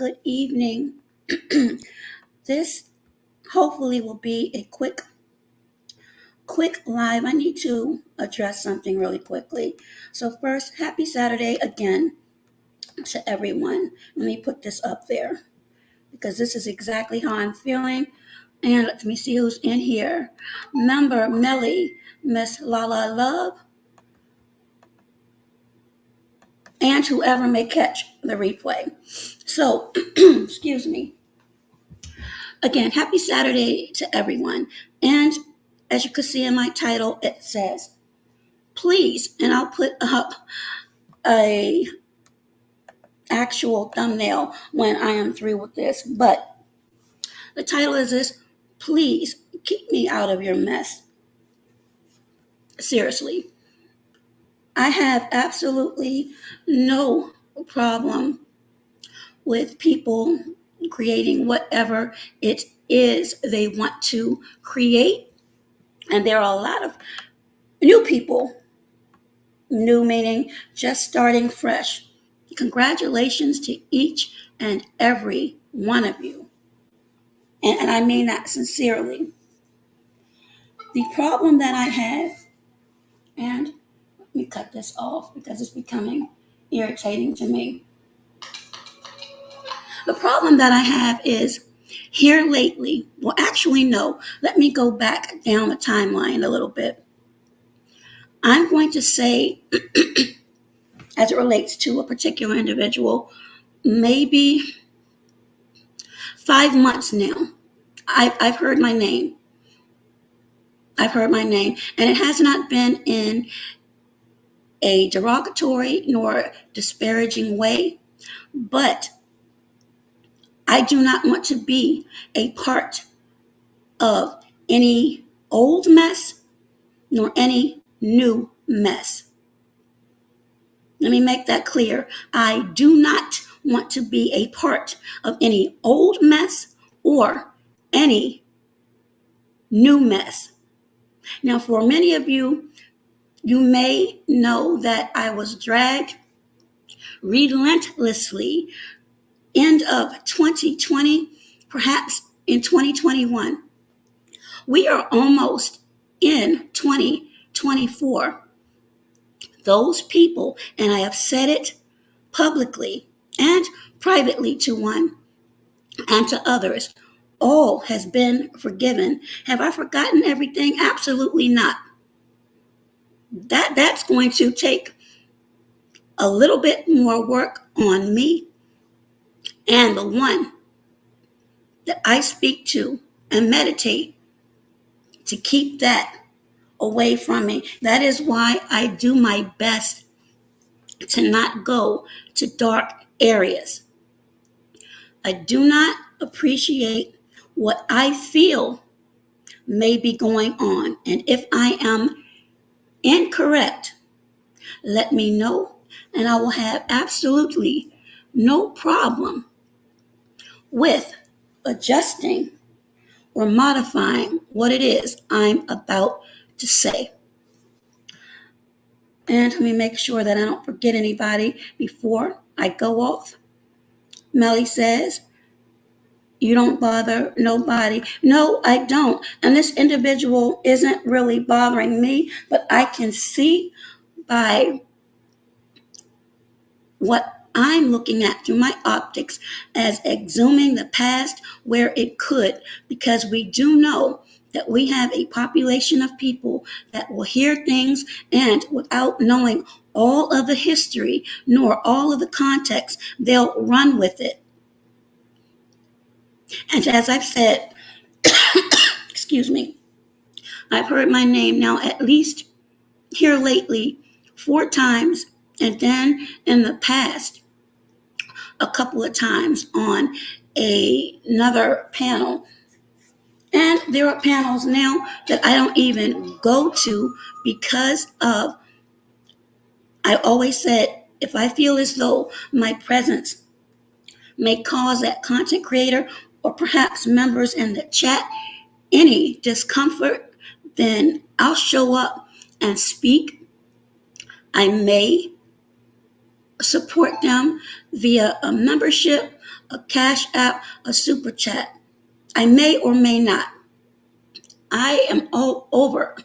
good evening. This hopefully will be a quick live. I need to address something really quickly. So first, happy Saturday again to everyone. Let me put this up there because this is exactly how I'm feeling. And let me see who's in here. Member Melly, Miss Lala Love, and whoever may catch the replay. So, excuse me. Again, happy Saturday to everyone. And as you can see in my title, it says, please, and I'll put up a actual thumbnail when I am through with this, but the title is this, please keep me out of your mess. Seriously, I have absolutely no problem with people creating whatever it is they want to create. And there are a lot of new people, new meaning just starting fresh. Congratulations to each and every one of you. And I mean that sincerely. The problem that I have, and let me cut this off because it's becoming irritating to me. The problem that I have is here lately, well, actually, no, let me go back down the timeline a little bit. I'm going to say, as it relates to a particular individual, maybe 5 months now, I've heard my name. I've heard my name, and it has not been in a derogatory nor disparaging way, but I do not want to be a part of any old mess nor any new mess. Let me make that clear. I do not want to be a part of any old mess or any new mess. Now, for many of you, you may know that I was dragged relentlessly end of 2020, perhaps in 2021. We are almost in 2024. Those people, and I have said it publicly and privately to one and to others, all has been forgiven. Have I forgotten everything? Absolutely not. That's going to take a little bit more work on me and the one that I speak to and meditate to keep that away from me. That is why I do my best to not go to dark areas. I do not appreciate what I feel may be going on. And if I am incorrect, let me know, and I will have absolutely no problem with adjusting or modifying what it is I'm about to say. And let me make sure that I don't forget anybody before I go off. Melly says, you don't bother nobody. No, I don't. And this individual isn't really bothering me, but I can see by what I'm looking at through my optics as exhuming the past where it could, because we do know that we have a population of people that will hear things and without knowing all of the history nor all of the context, they'll run with it. And as I've said, excuse me, I've heard my name now at least here lately 4 times, and then in the past a couple of times on another panel. And there are panels now that I don't even go to because of, I always said, if I feel as though my presence may cause that content creator or perhaps members in the chat any discomfort, then I'll show up and speak. I may support them via a membership, a cash app, a super chat. I may or may not. I am all over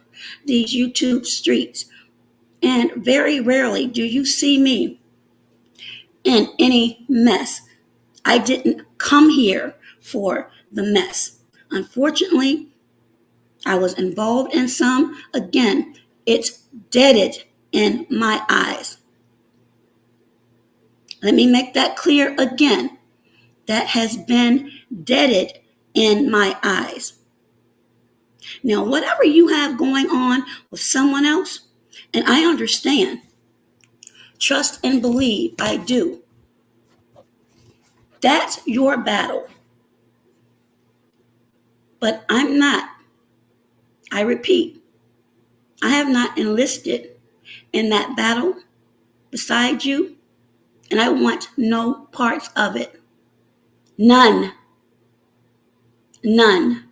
these YouTube streets, and very rarely do you see me in any mess. I didn't come here for the mess. Unfortunately, I was involved in some. Again, it's deaded in my eyes. Let me make that clear again. That has been deaded in my eyes. Now, whatever you have going on with someone else, and I understand, trust and believe, I do. That's your battle. But I'm not, I repeat, I have not enlisted in that battle beside you, and I want no parts of it. None. None.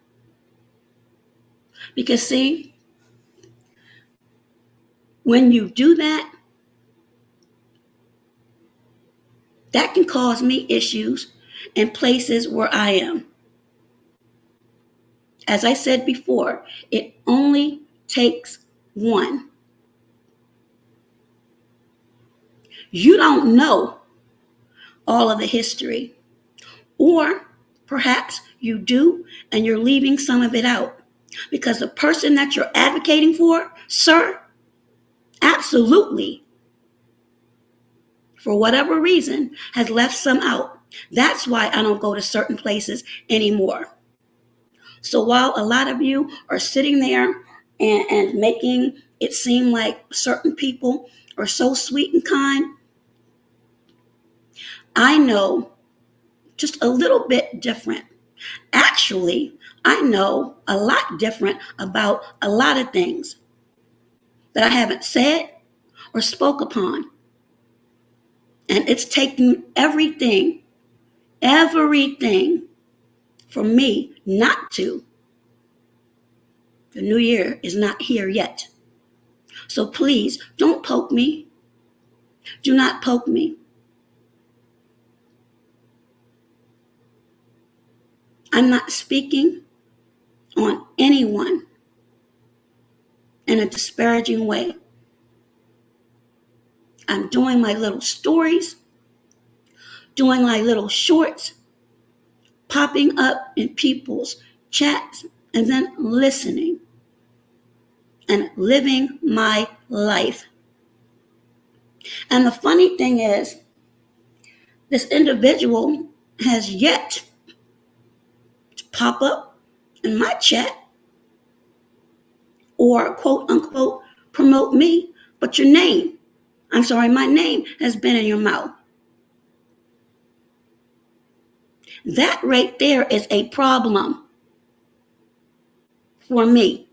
Because, see, when you do that, that can cause me issues in places where I am. As I said before, it only takes one. You don't know all of the history, or perhaps you do and you're leaving some of it out because the person that you're advocating for, sir, absolutely, for whatever reason, has left some out. That's why I don't go to certain places anymore. So while a lot of you are sitting there and making it seem like certain people are so sweet and kind, I know just a little bit different. Actually, I know a lot different about a lot of things that I haven't said or spoke upon. And it's taken everything for me not to. The new year is not here yet. So please don't poke me. Do not poke me. I'm not speaking on anyone in a disparaging way. I'm doing my little stories, doing my little shorts, popping up in people's chats, and then listening and living my life. And the funny thing is, this individual has yet to pop up in my chat or quote unquote promote me, but my name has been in your mouth. That right there is a problem for me.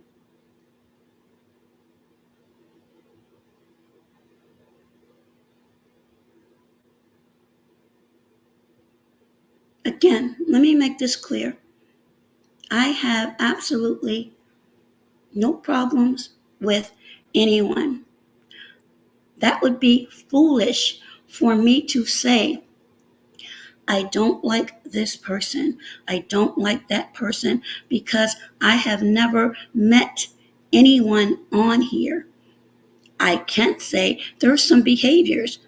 Again, let me make this clear. I have absolutely no problems with anyone. That would be foolish for me to say, I don't like this person. I don't like that person because I have never met anyone on here. I can't say there are some behaviors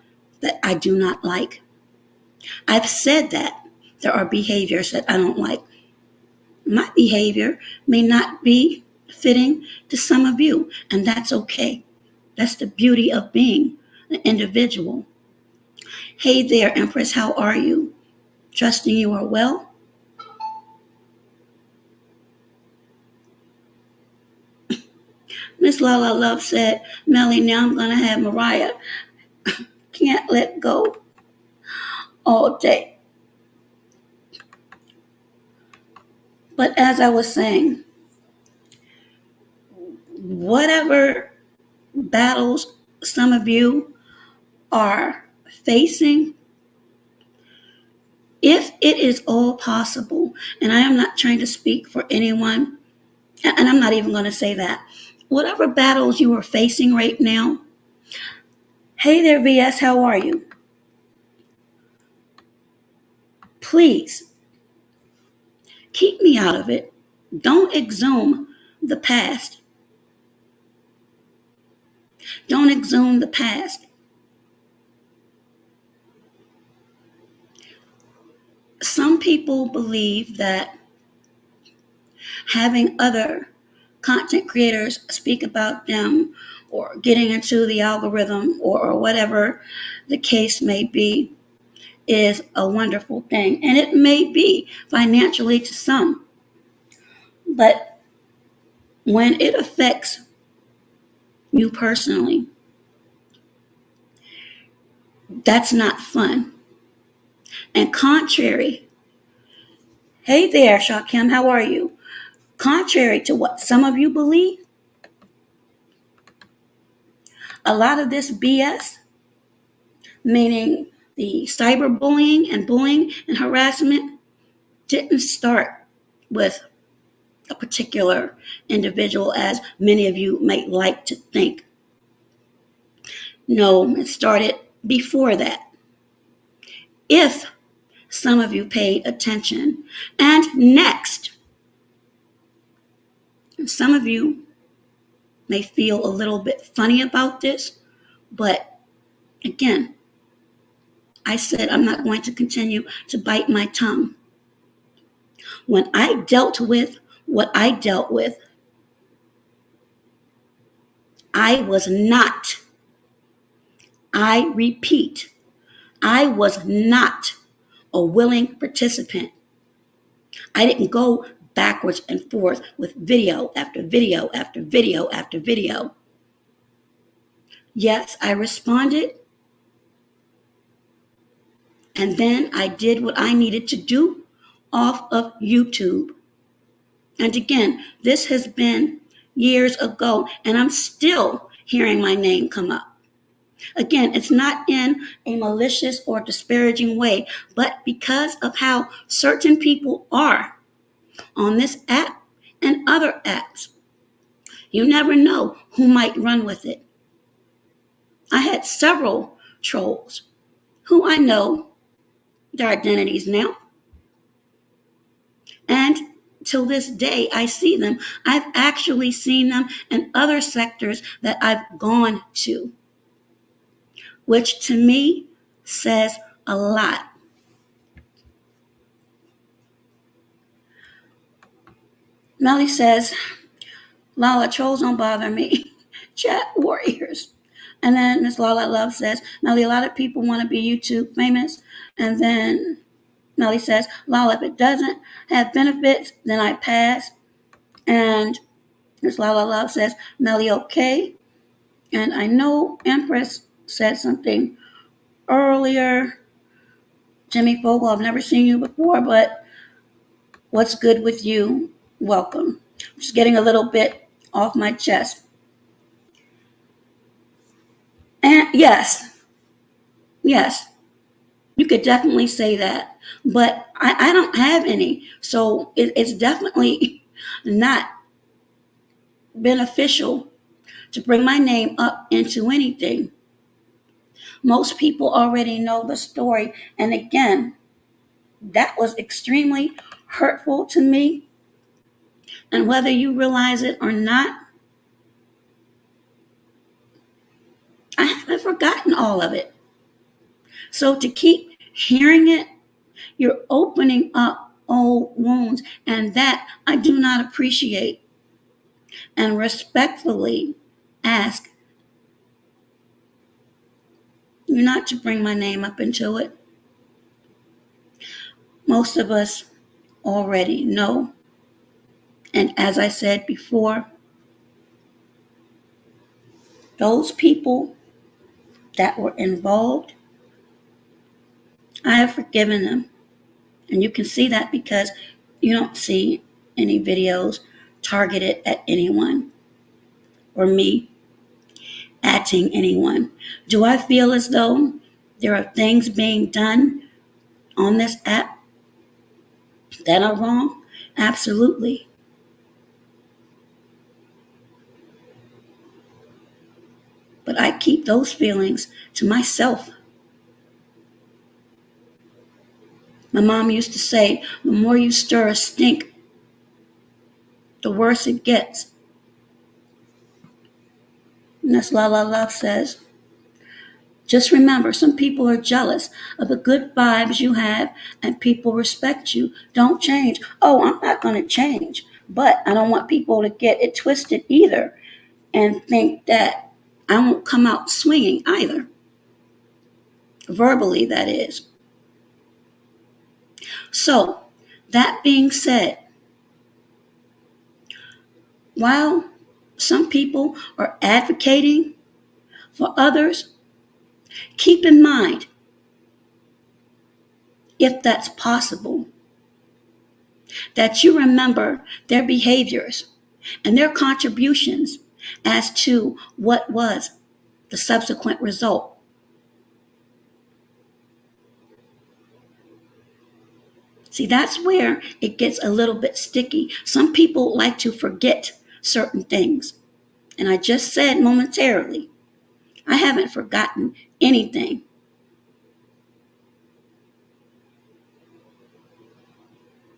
that I do not like. I've said that there are behaviors that I don't like. My behavior may not be fitting to some of you, and that's okay. That's the beauty of being an individual. Hey there, Empress, how are you? Trusting you are well. Miss Lala Love said, Melly, now I'm going to have Mariah. Can't let go all day. But as I was saying, whatever battles some of you are facing, if it is all possible, and I am not trying to speak for anyone, and I'm not even going to say that, whatever battles you are facing right now, hey there, VS, how are you? Please keep me out of it. Don't exhume the past. Don't exhume the past. Some people believe that having other content creators speak about them or getting into the algorithm or whatever the case may be is a wonderful thing. And it may be financially to some, but when it affects you personally, that's not fun. And contrary, hey there, Shakim, how are you? Contrary to what some of you believe, a lot of this BS, meaning the cyberbullying and bullying and harassment, didn't start with a particular individual, as many of you might like to think. No, it started before that. If some of you paid attention. And next, some of you may feel a little bit funny about this, but again, I said I'm not going to continue to bite my tongue. When I dealt with what I dealt with, I was not, I repeat, I was not a willing participant. I didn't go backwards and forth with video after video after video after video. Yes, I responded, and then I did what I needed to do off of YouTube. And again, this has been years ago, and I'm still hearing my name come up. Again, it's not in a malicious or disparaging way, but because of how certain people are on this app and other apps. You never know who might run with it. I had several trolls who I know their identities now. And till this day, I see them. I've actually seen them in other sectors that I've gone to, which to me says a lot. Melly says, Lala, trolls don't bother me. Chat warriors. And then Miss Lala Love says, Melly, a lot of people want to be YouTube famous. And then Melly says, Lala, if it doesn't have benefits, then I pass. And Miss Lala Love says, Melly, okay. And I know Empress said something earlier. Jimmy Fogle, I've never seen you before, but what's good with you? Welcome. I'm just getting a little bit off my chest. And yes, you could definitely say that. But I don't have any. So it's definitely not beneficial to bring my name up into anything. Most people already know the story. And again, that was extremely hurtful to me. And whether you realize it or not, I haven't forgotten all of it. So to keep hearing it, you're opening up old wounds. And that I do not appreciate. And respectfully ask you not to bring my name up into it. Most of us already know. And as I said before, those people that were involved, I have forgiven them. And you can see that because you don't see any videos targeted at anyone or me atting anyone. Do I feel as though there are things being done on this app that are wrong? Absolutely. But I keep those feelings to myself. My mom used to say, the more you stir a stink, the worse it gets. And that's La La Love says. Just remember, some people are jealous of the good vibes you have and people respect you. Don't change. Oh, I'm not going to change. But I don't want people to get it twisted either and think that I won't come out swinging either. Verbally, that is. So, that being said, while some people are advocating for others, keep in mind, if that's possible, that you remember their behaviors and their contributions as to what was the subsequent result. See, that's where it gets a little bit sticky. Some people like to forget certain things. And I just said momentarily, I haven't forgotten anything.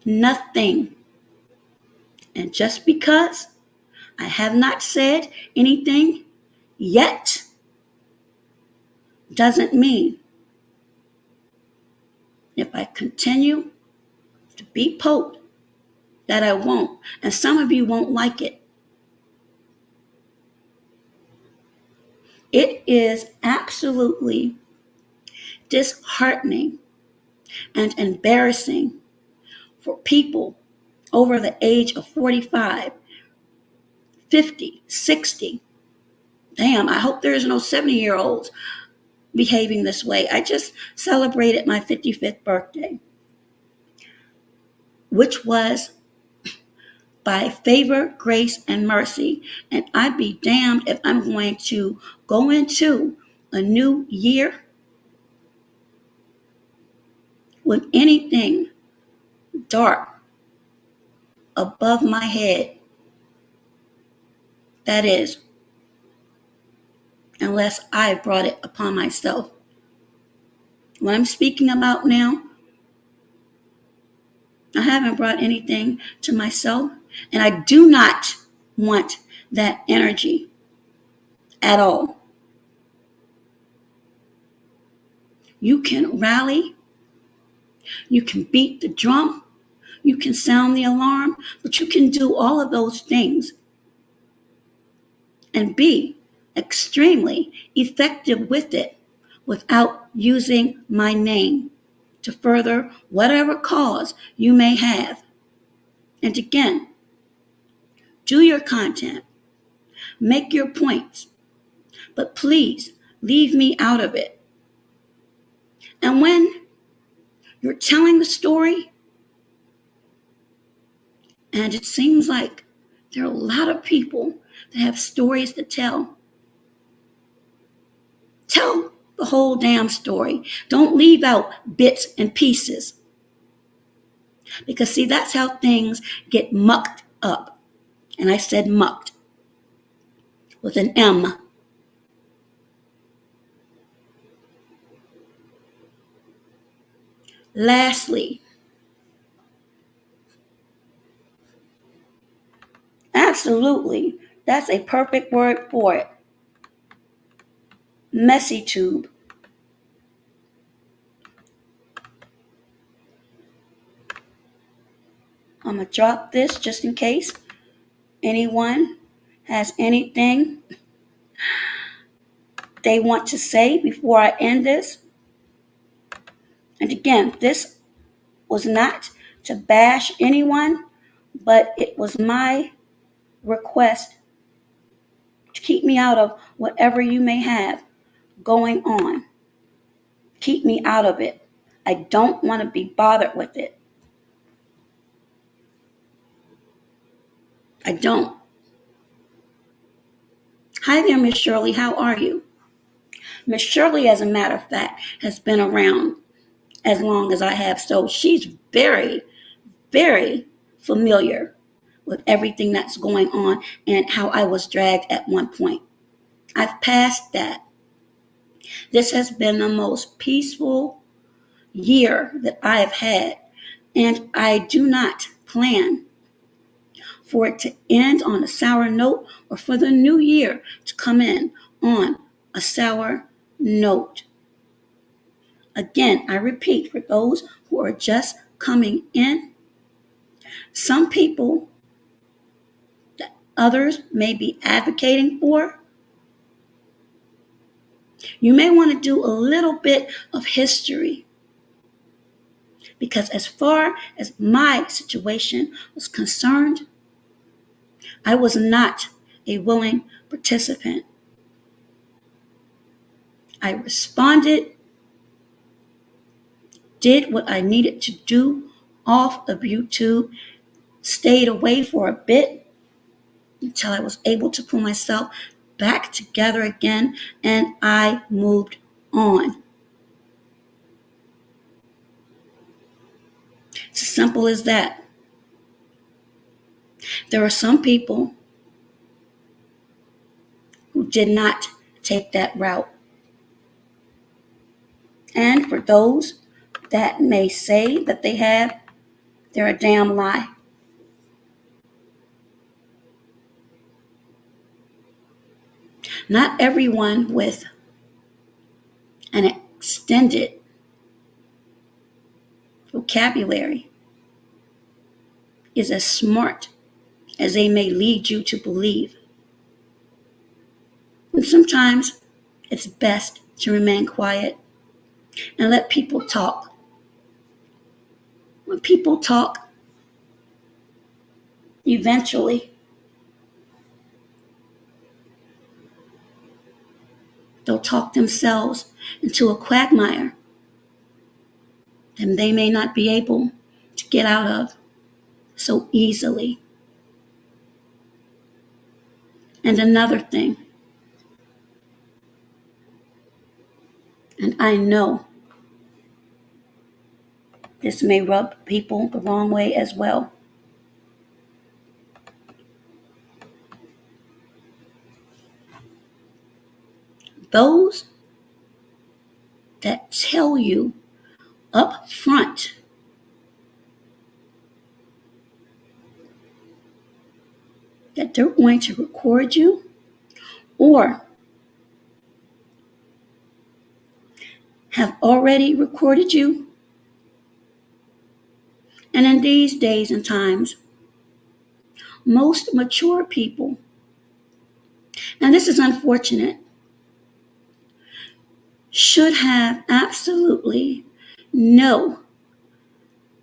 Nothing. And just because I have not said anything yet doesn't mean if I continue to be poked that I won't. And some of you won't like it. It is absolutely disheartening and embarrassing for people over the age of 45, 50, 60. Damn, I hope there's no 70-year-olds behaving this way. I just celebrated my 55th birthday, which was by favor, grace, and mercy. And I'd be damned if I'm going to go into a new year with anything dark above my head. That is, unless I brought it upon myself. What I'm speaking about now, I haven't brought anything to myself, and I do not want that energy at all. You can rally, you can beat the drum, you can sound the alarm, but you can do all of those things and be extremely effective with it without using my name to further whatever cause you may have. And again, do your content, make your points, but please leave me out of it. And when you're telling the story, and it seems like there are a lot of people that have stories to tell, tell the whole damn story. Don't leave out bits and pieces. Because, see, that's how things get mucked up. And I said mucked with an M. Lastly, absolutely, that's a perfect word for it. Messy tube. I'm going to drop this just in case anyone has anything they want to say before I end this. And again, this was not to bash anyone, but it was my request to keep me out of whatever you may have going on. Keep me out of it. I don't want to be bothered with it. I don't. Hi there, Miss Shirley. How are you? Miss Shirley, as a matter of fact, has been around as long as I have, so she's very, very familiar with everything that's going on and how I was dragged at one point. I've passed that. This has been the most peaceful year that I have had, and I do not plan for it to end on a sour note or for the new year to come in on a sour note. Again, I repeat for those who are just coming in, some people that others may be advocating for, you may want to do a little bit of history, because as far as my situation was concerned, I was not a willing participant. I responded, did what I needed to do off of YouTube, stayed away for a bit until I was able to pull myself back together again, and I moved on. It's as simple as that. There are some people who did not take that route. And for those that may say that they have, they're a damn lie. Not everyone with an extended vocabulary is as smart as they may lead you to believe. And sometimes it's best to remain quiet and let people talk. When people talk, eventually they'll talk themselves into a quagmire that they may not be able to get out of so easily. And another thing, and I know this may rub people the wrong way as well. Those that tell you up front that they're going to record you or have already recorded you. And in these days and times, most mature people, and this is unfortunate, should have absolutely no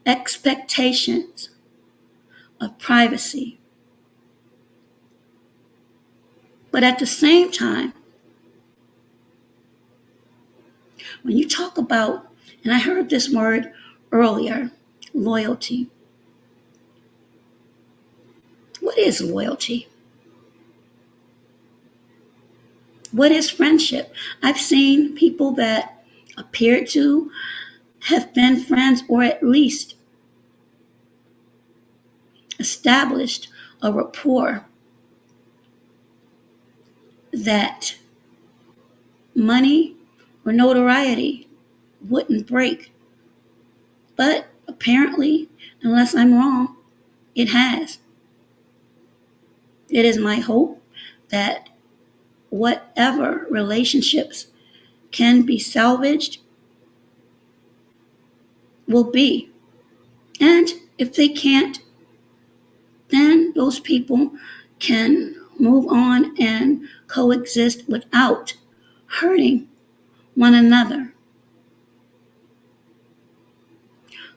expectations of privacy. But at the same time, when you talk about, and I heard this word earlier, loyalty. What is loyalty? What is friendship? I've seen people that appear to have been friends or at least established a rapport that money or notoriety wouldn't break. But apparently, unless I'm wrong, it has. It is my hope that whatever relationships can be salvaged will be. And if they can't, then those people can move on and coexist without hurting one another.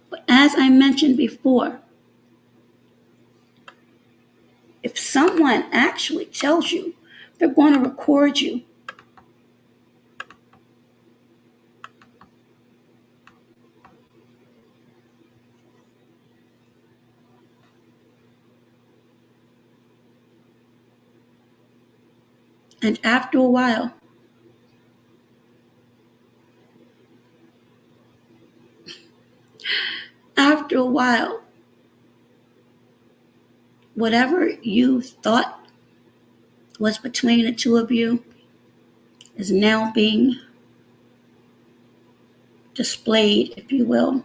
But as I mentioned before, if someone actually tells you they're going to record you, and after a while, whatever you thought was between the two of you is now being displayed, if you will,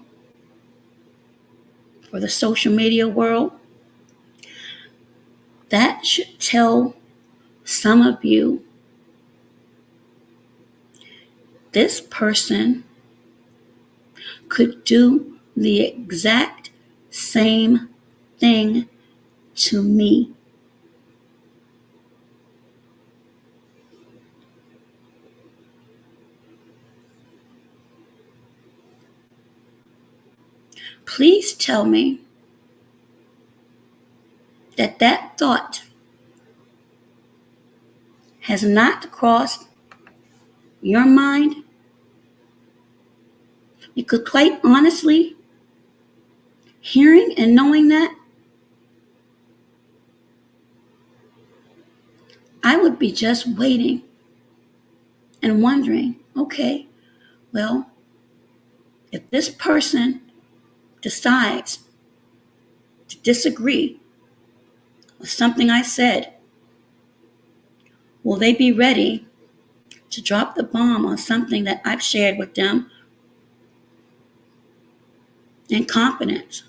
for the social media world, that should tell some of you this person could do the exact same thing to me. Please tell me that that thought has not crossed your mind. Because quite honestly, hearing and knowing that, I would be just waiting and wondering, okay, well, if this person decides to disagree with something I said, will they be ready to drop the bomb on something that I've shared with them in confidence?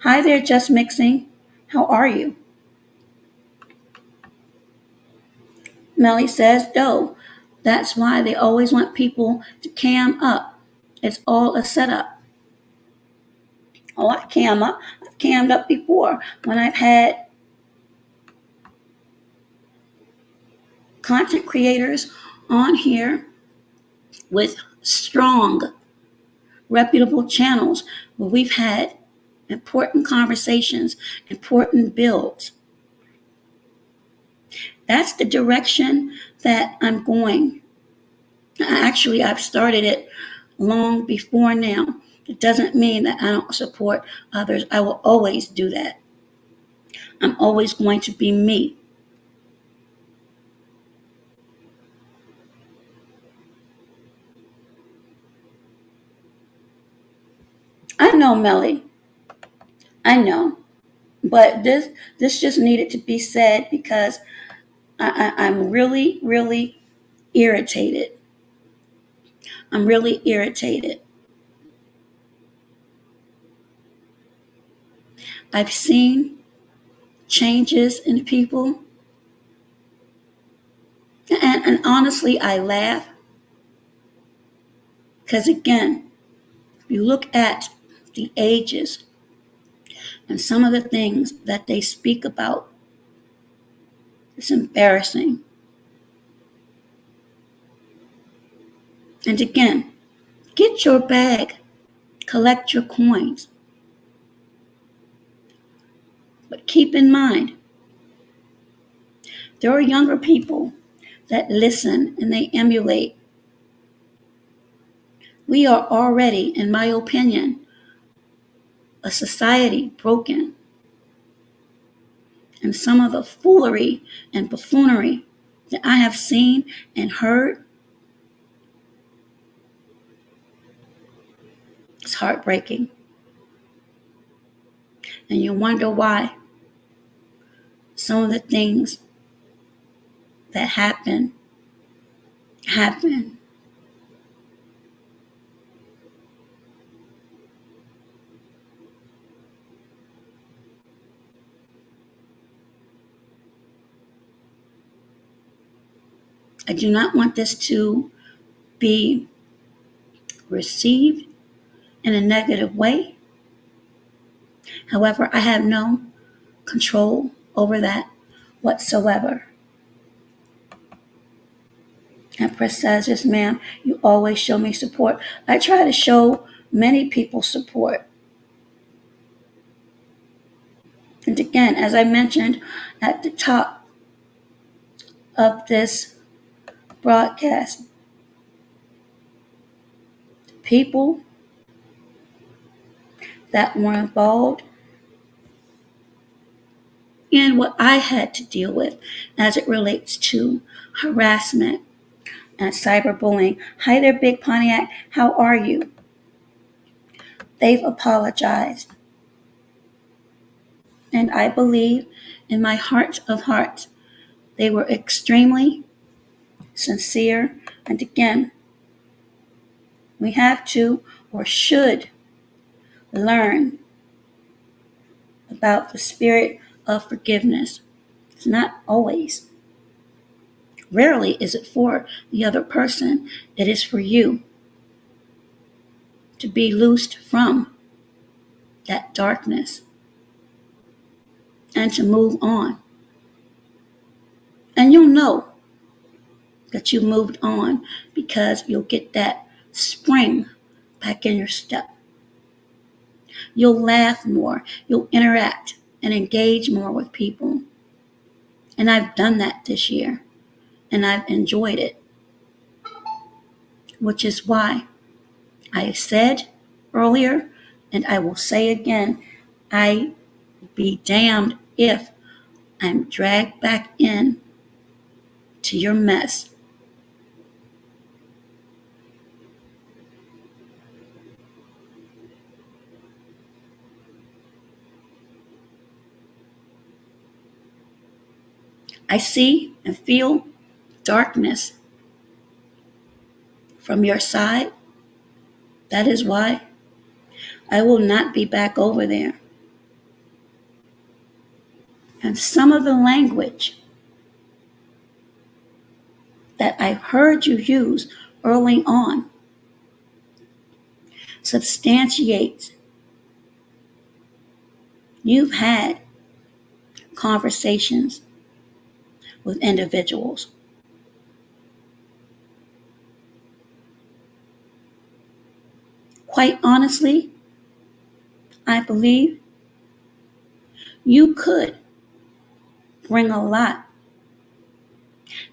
Hi there, Just Mixing. How are you? Melly says, no. That's why they always want people to cam up. It's all a setup. Oh, I cam up. I've cammed up before when I've had content creators on here with strong, reputable channels where we've had important conversations, important builds. That's the direction that I'm going. Actually, I've started it long before now. It doesn't mean that I don't support others. I will always do that. I'm always going to be me. I know, Melly. I know. But this just needed to be said because I'm really, really irritated. I'm really irritated. I've seen changes in people, and honestly, I laugh because, again, if you look at the ages and some of the things that they speak about, it's embarrassing. And again, get your bag, collect your coins, but keep in mind, there are younger people that listen and they emulate. We are already, in my opinion, a society broken. And some of the foolery and buffoonery that I have seen and heard, it's heartbreaking. And you wonder why some of the things that happen. I do not want this to be received in a negative way. However, I have no control over that whatsoever. Empress says, yes, ma'am, you always show me support. I try to show many people support. And again, as I mentioned at the top of this broadcast, people that were involved in what I had to deal with as it relates to harassment and cyberbullying. Hi there, Big Pontiac. How are you? They've apologized. And I believe in my heart of hearts, they were extremely sincere. And again, We have to or should learn about the spirit of forgiveness. It's not always. Rarely is it for the other person. It is for you to be loosed from that darkness and to move on. And you'll know that you moved on because you'll get that spring back in your step. You'll laugh more. You'll interact and engage more with people. And I've done that this year, and I've enjoyed it, which is why I said earlier, and I will say again, I be damned if I'm dragged back in to your mess. I see and feel darkness from your side. That is why I will not be back over there. And some of the language that I heard you use early on substantiates you've had conversations with individuals. Quite honestly, I believe you could bring a lot,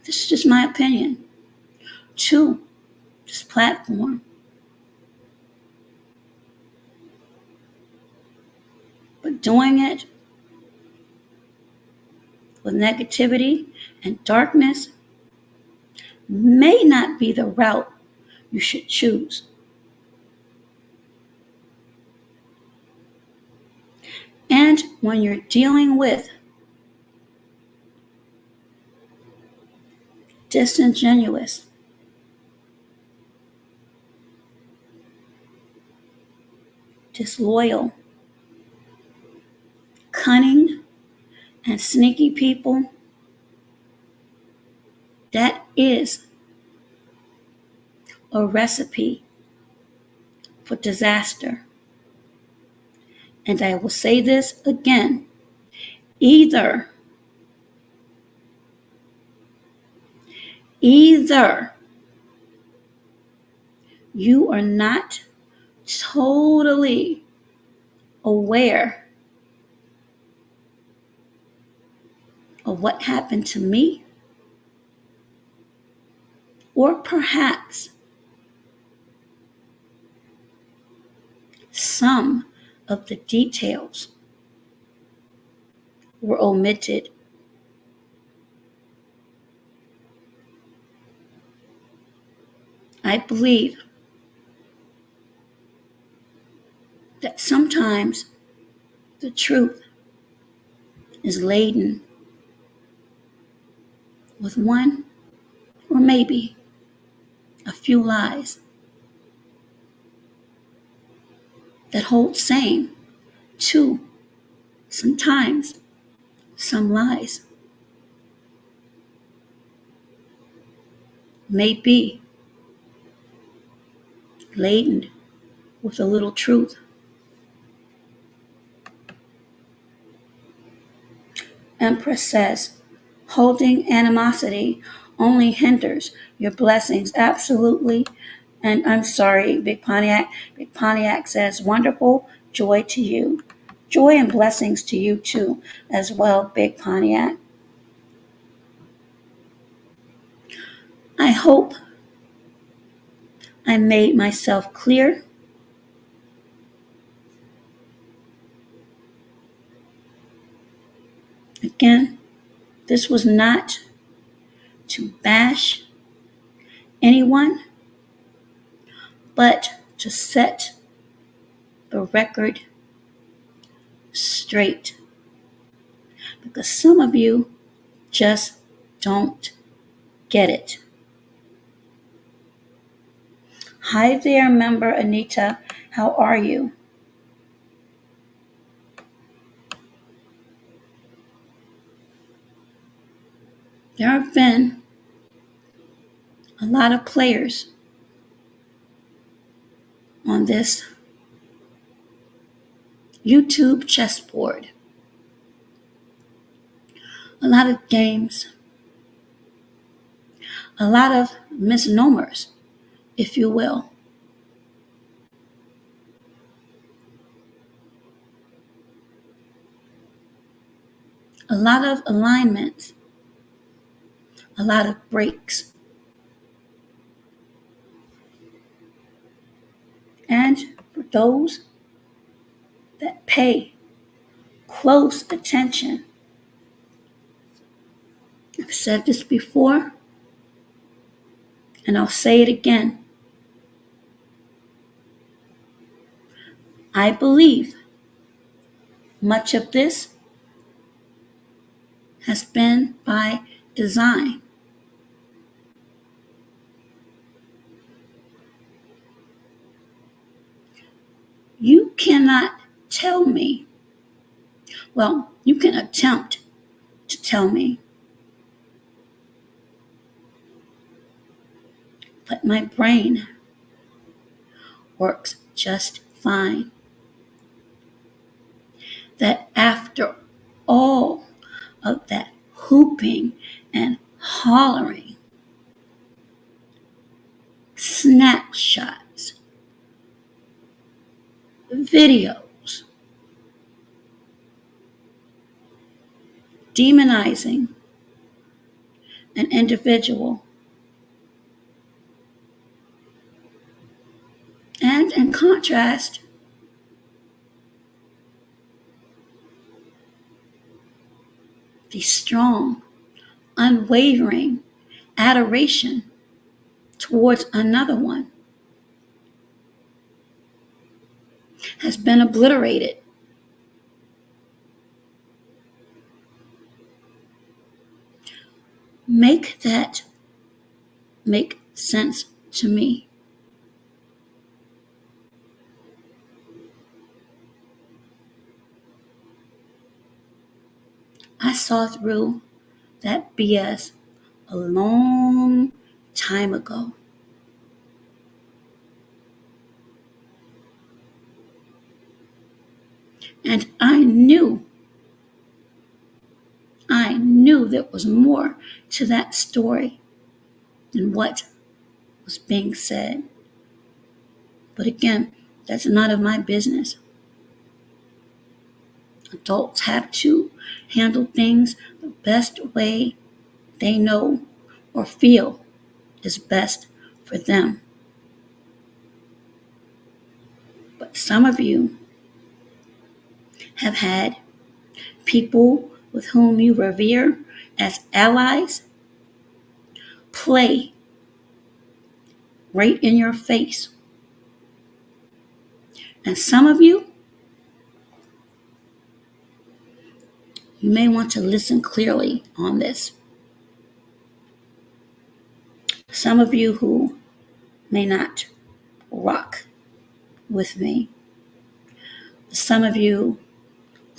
this is just my opinion, to this platform. But doing it with negativity and darkness may not be the route you should choose. And when you're dealing with disingenuous, disloyal, cunning, and sneaky people, that is a recipe for disaster. And I will say this again, either either you are not totally aware of what happened to me, or perhaps some of the details were omitted. I believe that sometimes the truth is laden with one or maybe a few lies that hold same to sometimes some lies may be laden with a little truth. Empress says, holding animosity only hinders your blessings. Absolutely. And I'm sorry, Big Pontiac. Big Pontiac says, wonderful joy to you. Joy and blessings to you too, as well, Big Pontiac. I hope I made myself clear. Again, this was not to bash anyone, but to set the record straight. Because some of you just don't get it. Hi there, member Anita. How are you? There have been a lot of players on this YouTube chessboard. A lot of games, a lot of misnomers, if you will. A lot of alignments, a lot of breaks. And for those that pay close attention, I've said this before and I'll say it again. I believe much of this has been by design. You cannot tell me, well, you can attempt to tell me, but my brain works just fine. That after all of that hooping and hollering, snapshots, videos, demonizing an individual, and in contrast, the strong, unwavering adoration towards another one has been obliterated. Make that make sense to me. I saw through that BS a long time ago. And I knew there was more to that story than what was being said. But again, that's none of my business. Adults have to handle things the best way they know or feel is best for them. But some of you have had people with whom you revere as allies play right in your face. And some of you may want to listen clearly on this. Some of you who may not rock with me. Some of you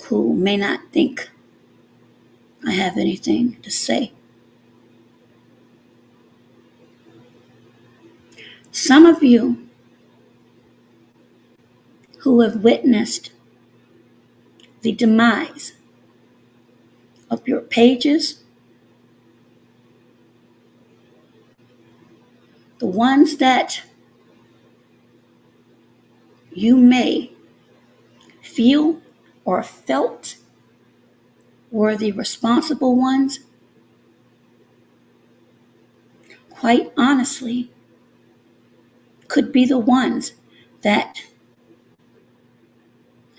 who may not think I have anything to say. Some of you who have witnessed the demise of your pages, the ones that you may feel or felt were the responsible ones, quite honestly, could be the ones that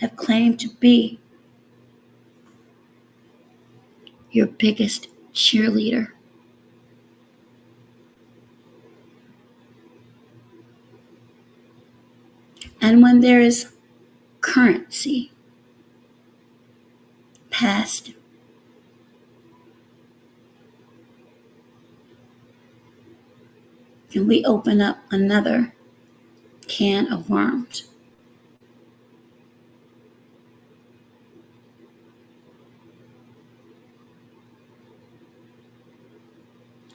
have claimed to be your biggest cheerleader. And when there is currency, past, can we open up another can of worms.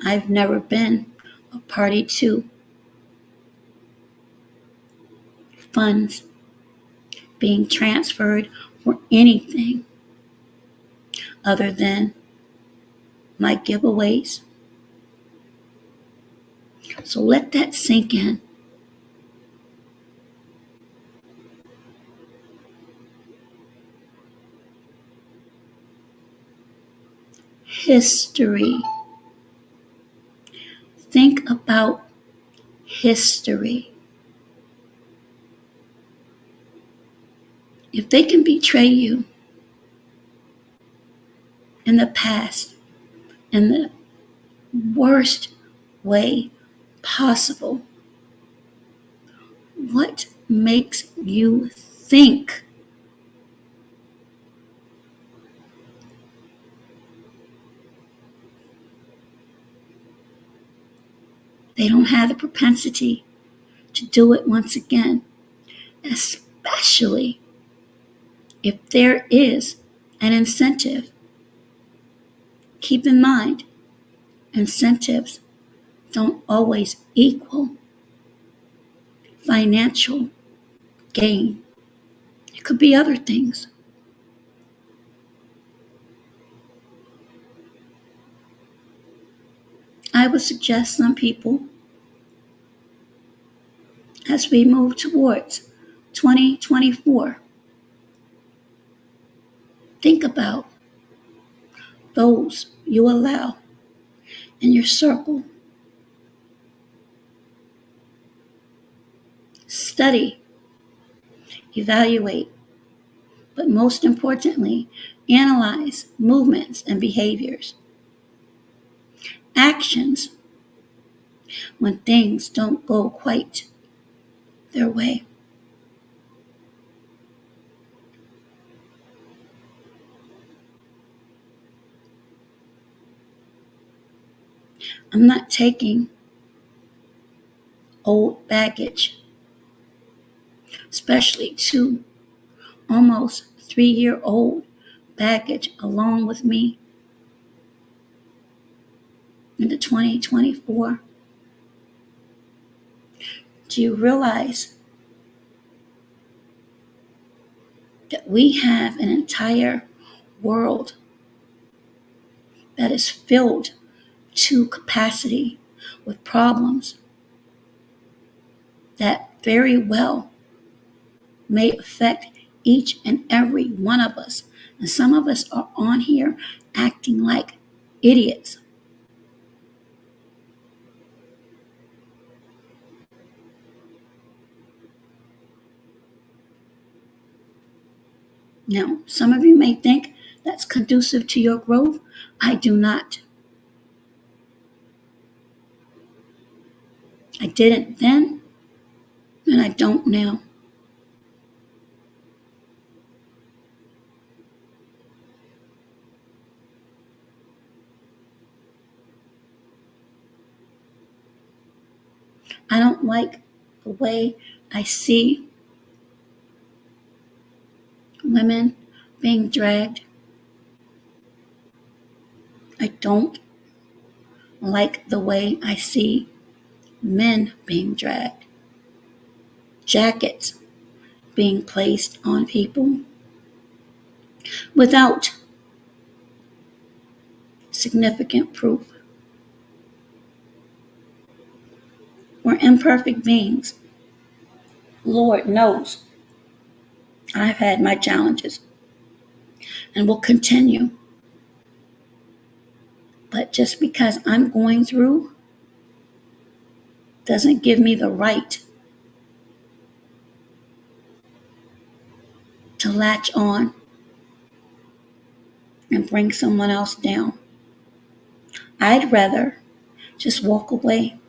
I've never been a party to funds being transferred for anything other than my giveaways. So let that sink in. History. Think about history. If they can betray you in the past in the worst way possible, what makes you think they don't have the propensity to do it once again, especially if there is an incentive? Keep in mind, incentives don't always equal financial gain. It could be other things. I would suggest some people, as we move towards 2024, think about those you allow in your circle. Study, evaluate, but most importantly, analyze movements and behaviors, actions when things don't go quite their way. I'm not taking old baggage, especially two almost 3-year-old baggage, along with me into 2024. Do you realize that we have an entire world that is filled to capacity with problems that very well may affect each and every one of us? And some of us are on here acting like idiots. Now, some of you may think that's conducive to your growth. I do not. I didn't then, and I don't now. I don't like the way I see women being dragged. I don't like the way I see men being dragged. Jackets being placed on people without significant proof. We're imperfect beings. Lord knows I've had my challenges and will continue. But just because I'm going through doesn't give me the right to latch on and bring someone else down. I'd rather just walk away.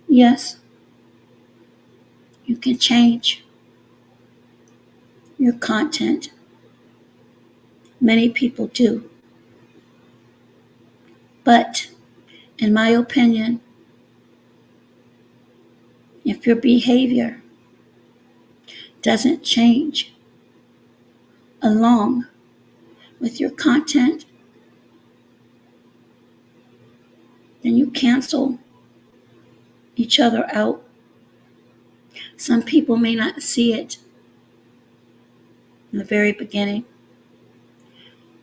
Yes, you can change your content, Many people do. But in my opinion, if your behavior doesn't change along with your content, then you cancel each other out. Some people may not see it in the very beginning.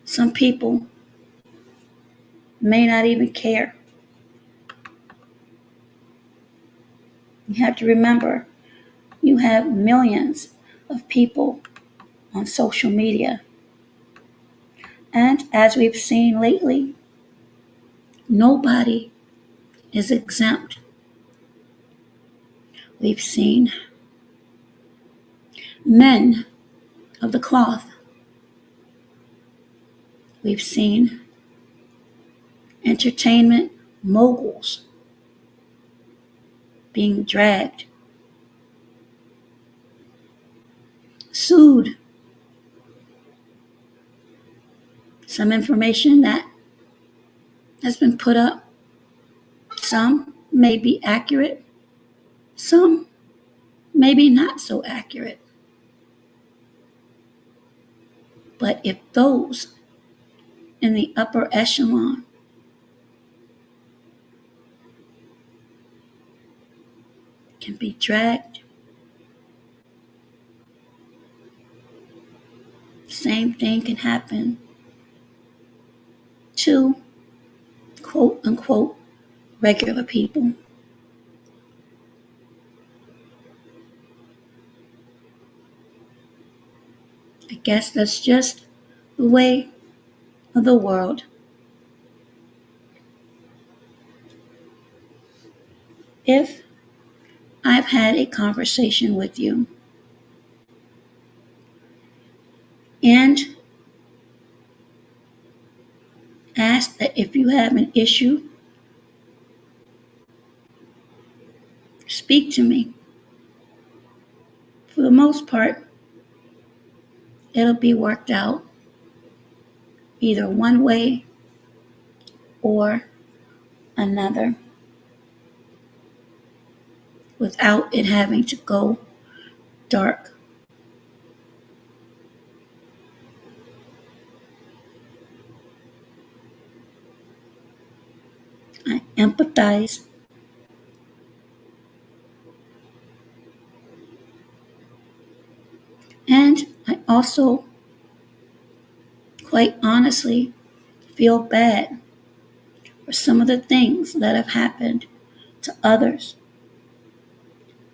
Some people may not even care. You have to remember, you have millions of people on social media. And as we've seen lately, nobody is exempt. We've seen men of the cloth. We've seen entertainment moguls being dragged, sued. Some information that has been put up, some may be accurate, some maybe not so accurate. But if those in the upper echelon can be dragged, same thing can happen to quote unquote regular people. I guess that's just the way of the world. If I've had a conversation with you and asked that if you have an issue, speak to me. For the most part, it'll be worked out either one way or another without it having to go dark. I empathize. And I also, quite honestly, feel bad for some of the things that have happened to others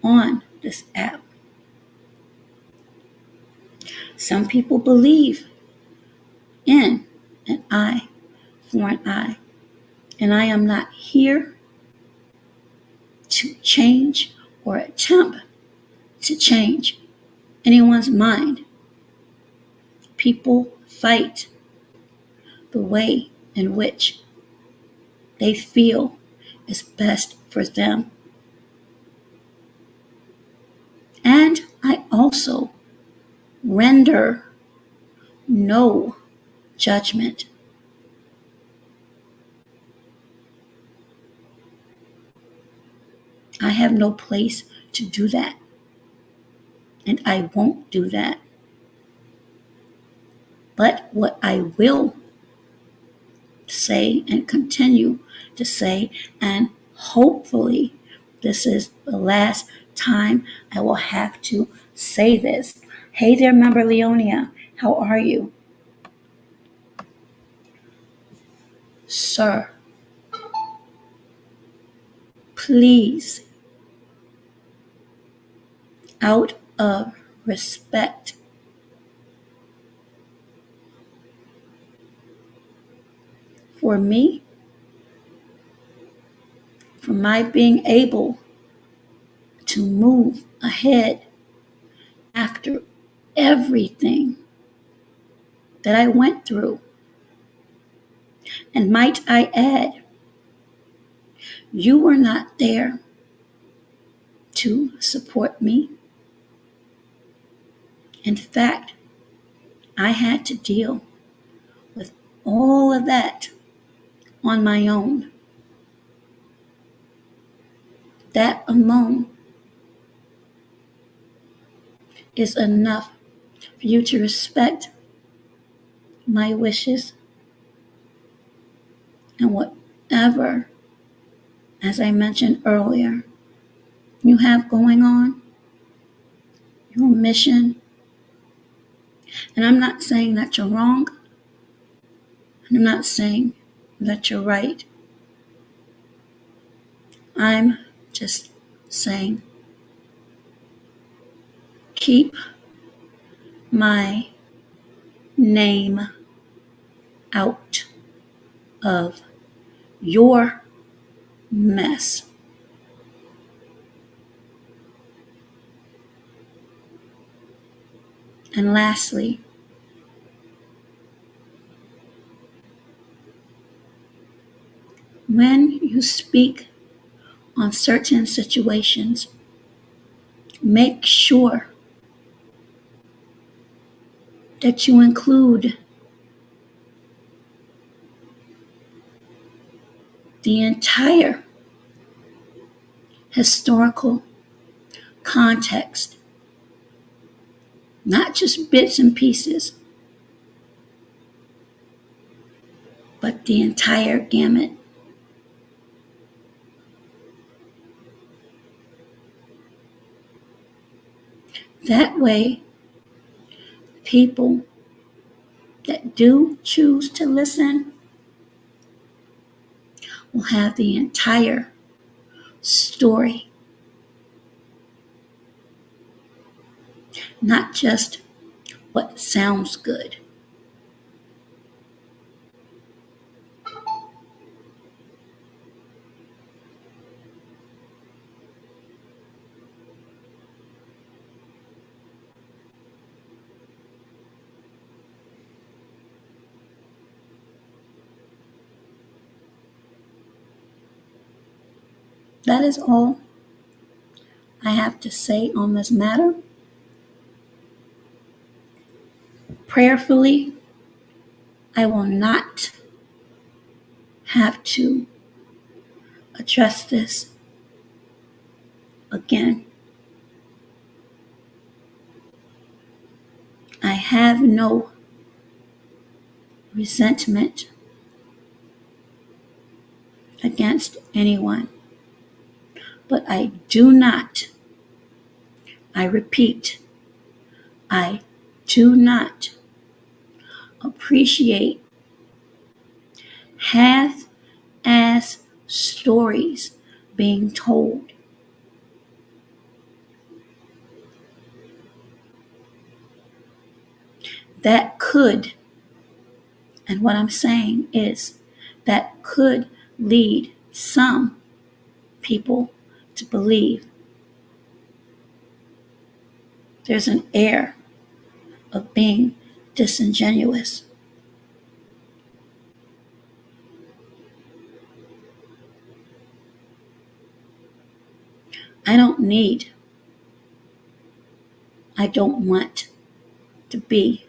on this app. Some people believe in an eye for an eye, and I am not here to change or attempt to change anyone's mind. People fight the way in which they feel is best for them. And I also render no judgment. I have no place to do that. And I won't do that. But what I will say and continue to say, and hopefully this is the last time I will have to say this. Hey there, member Leonia. How are you? Sir, please, out of respect, for me, for my being able to move ahead after everything that I went through. And might I add, you were not there to support me. In fact, I had to deal all of that on my own. That alone is enough for you to respect my wishes and whatever, as I mentioned earlier, you have going on, your mission. And I'm not saying that you're wrong, and I'm not saying that you're right. I'm just saying keep my name out of your mess. And lastly, when you speak on certain situations, make sure that you include the entire historical context, not just bits and pieces, but the entire gamut. That way, people that do choose to listen will have the entire story, not just what sounds good. That is all I have to say on this matter. Prayerfully, I will not have to address this again. I have no resentment against anyone, but I do not, I repeat, I do not appreciate half-ass stories being told. That could, and what I'm saying is that could lead some people to believe there's an air of being disingenuous. I don't need, I don't want to be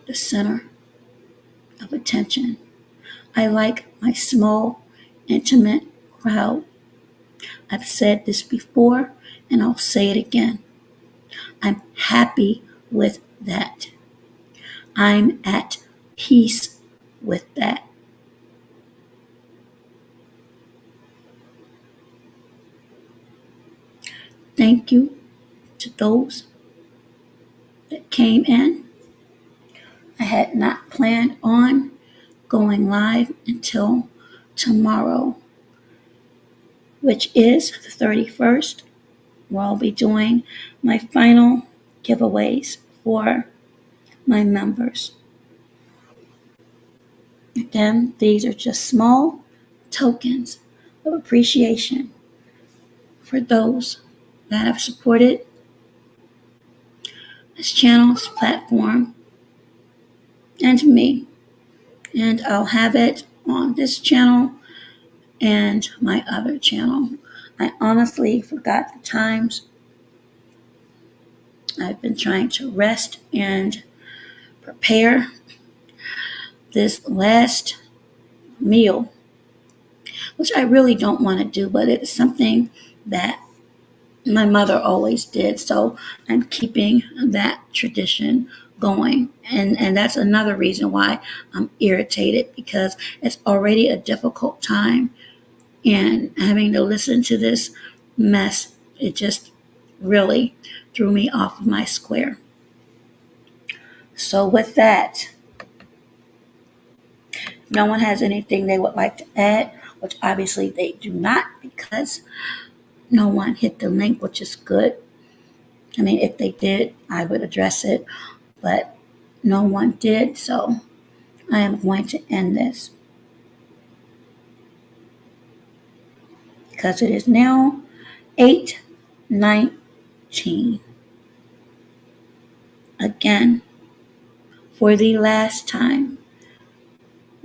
the center of attention. I like my small, intimate crowd. I've said this before and I'll say it again. I'm happy with that. I'm at peace with that. Thank you to those that came in. I had not planned on going live until tomorrow, which is the 31st, where I'll be doing my final giveaways for my members. Again, these are just small tokens of appreciation for those that have supported this channel, this platform, and me. And I'll have it on this channel and my other channel. I honestly forgot the times. I've been trying to rest and prepare this last meal, which I really don't want to do, but it's something that my mother always did. So I'm keeping that tradition going. And that's another reason why I'm irritated, because it's already a difficult time. And having to listen to this mess, it just really threw me off of my square. So with that, if no one has anything they would like to add, which obviously they do not, because no one hit the link, which is good. I mean, if they did, I would address it, but no one did, so I am going to end this because it is now 8:19. Again, for the last time,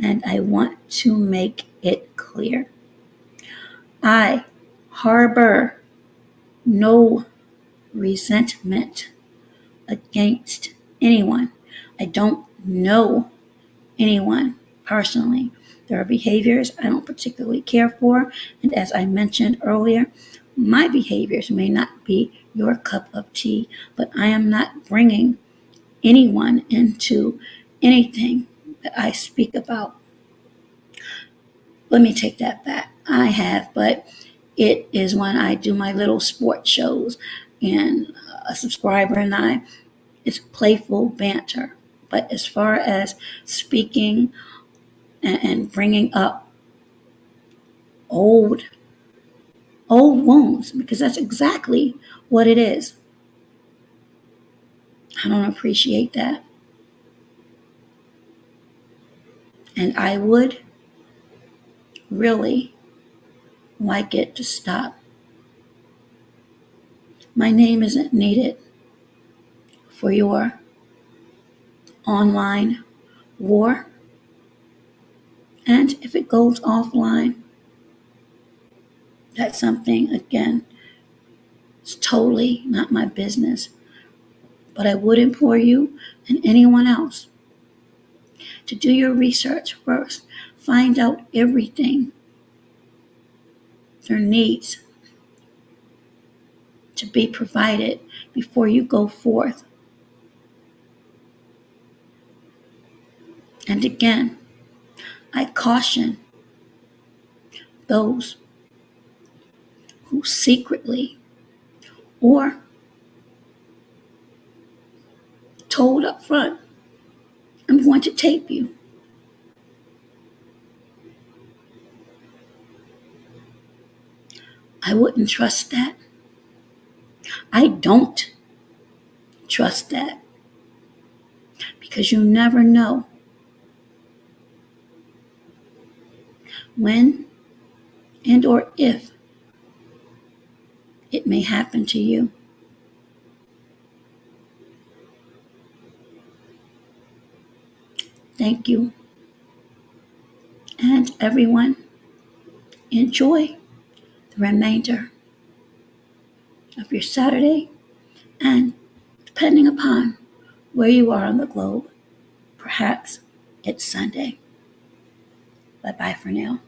and I want to make it clear. I harbor no resentment against anyone. I don't know anyone personally. There are behaviors I don't particularly care for, and as I mentioned earlier, my behaviors may not be your cup of tea, but I am not bringing anyone into anything that I speak about. Let me take that back. I have, but it is when I do my little sports shows, and a subscriber and I, it's playful banter. But as far as speaking and bringing up old old wounds, because that's exactly what it is, I don't appreciate that, and I would really like it to stop. My name isn't needed for your online war, and if it goes offline, that's something, again, it's totally not my business. But I would implore you and anyone else to do your research first. Find out everything there needs to be provided before you go forth. And again, I caution those who secretly or told up front, I'm going to tape you. I wouldn't trust that. I don't trust that, because you never know when and or if it may happen to you. Thank you. And everyone, enjoy the remainder of your Saturday, and depending upon where you are on the globe, perhaps it's Sunday. Bye bye for now.